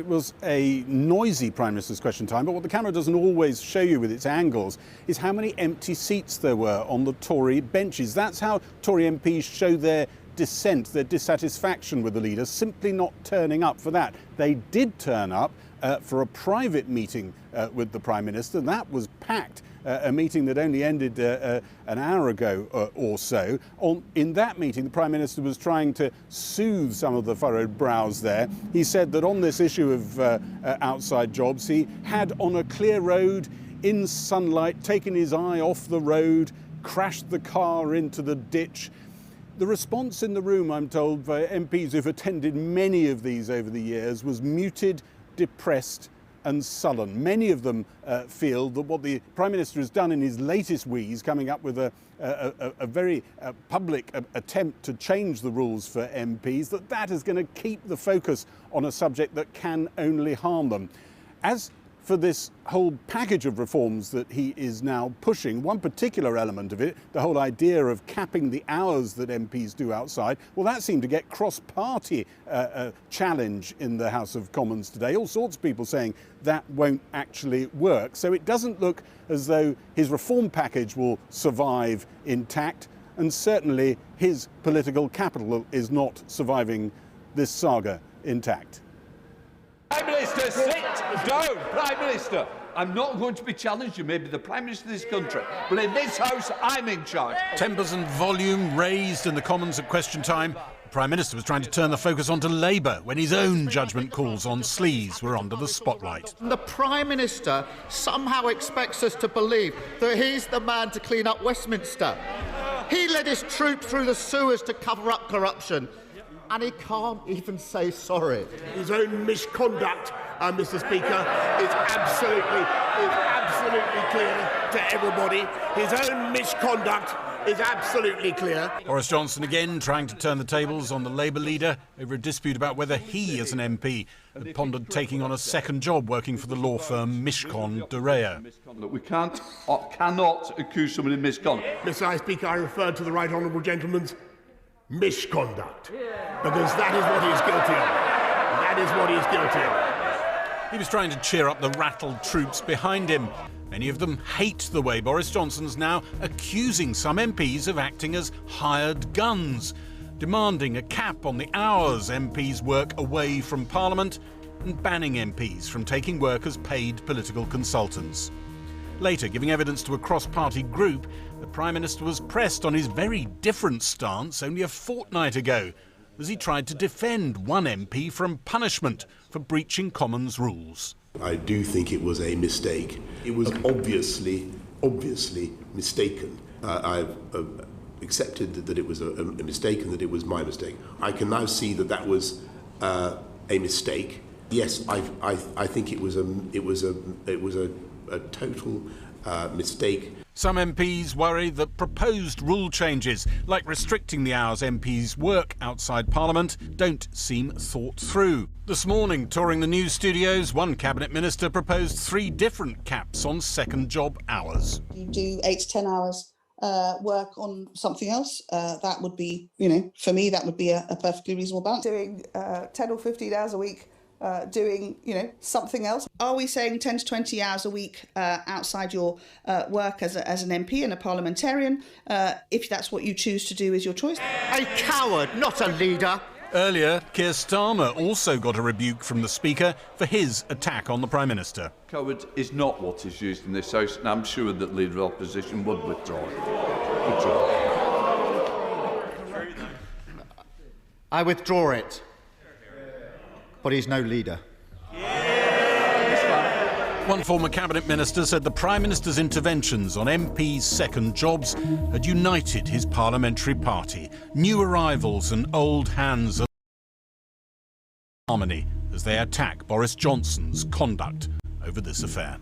was a noisy Prime Minister's Question Time, but what the camera doesn't always show you with its angles is how many empty seats there were on the Tory benches. That's how Tory MPs show their dissent, their dissatisfaction with the leader, simply not turning up for that. They did turn up for a private meeting with the Prime Minister. That was packed, a meeting that only ended an hour ago or so. In that meeting, the Prime Minister was trying to soothe some of the furrowed brows there. He said that on this issue of outside jobs, he had on a clear road, in sunlight, taken his eye off the road, crashed the car into the ditch. The response in the room, I'm told, by MPs who've attended many of these over the years was muted, depressed and sullen. Many of them feel that what the Prime Minister has done in his latest wheeze, coming up with a very public attempt to change the rules for MPs, that is going to keep the focus on a subject that can only harm them. As for this whole package of reforms that he is now pushing, one particular element of it, the whole idea of capping the hours that MPs do outside, well, that seemed to get cross-party challenge in the House of Commons today. All sorts of people saying that won't actually work. So it doesn't look as though his reform package will survive intact, and certainly his political capital is not surviving this saga intact. Prime Minister, sit down! Prime Minister, I'm not going to be challenged. You may be the Prime Minister of this country, but in this House, I'm in charge. Tempers and volume raised in the Commons at Question Time. The Prime Minister was trying to turn the focus onto Labour when his own judgment calls on sleaze were under the spotlight. The Prime Minister somehow expects us to believe that he's the man to clean up Westminster. He led his troops through the sewers to cover up corruption, and he can't even say sorry. His own misconduct, Mr. Speaker, is absolutely clear to everybody. His own misconduct is absolutely clear. Boris Johnson again trying to turn the tables on the Labour leader over a dispute about whether he, as an MP, had pondered taking on a second job working for the law firm Mishcon de Reya. We can't or cannot accuse somebody of misconduct. Mr. Speaker, I refer to the right honourable gentleman's misconduct, because that is what he's guilty of. That is what he's guilty of. He was trying to cheer up the rattled troops behind him. Many of them hate the way Boris Johnson's now accusing some MPs of acting as hired guns, demanding a cap on the hours MPs work away from Parliament and banning MPs from taking work as paid political consultants. Later, giving evidence to a cross-party group, the Prime Minister was pressed on his very different stance only a fortnight ago, as he tried to defend one MP from punishment for breaching Commons rules. I do think it was a mistake. It was obviously mistaken. I've accepted that it was a mistake and that it was my mistake. I can now see that that was a mistake. Yes, I think it was a total mistake. Some MPs worry that proposed rule changes, like restricting the hours MPs work outside Parliament, don't seem thought through. This morning, touring the news studios, one Cabinet Minister proposed 3 different caps on second job hours. You do 8 to 10 hours work on something else. That would be, for me, that would be a perfectly reasonable balance. Doing 10 or 15 hours a week doing, something else. Are we saying 10 to 20 hours a week outside your work as an MP and a parliamentarian? If that's what you choose to do, is your choice. A coward, not a leader. Earlier, Keir Starmer also got a rebuke from the Speaker for his attack on the Prime Minister. Coward is not what is used in this House, and I'm sure that Leader of Opposition would withdraw it. I withdraw it. But he's no leader. One former Cabinet Minister said the Prime Minister's interventions on MPs' second jobs had united his parliamentary party. New arrivals and old hands are harmony as they attack Boris Johnson's conduct over this affair.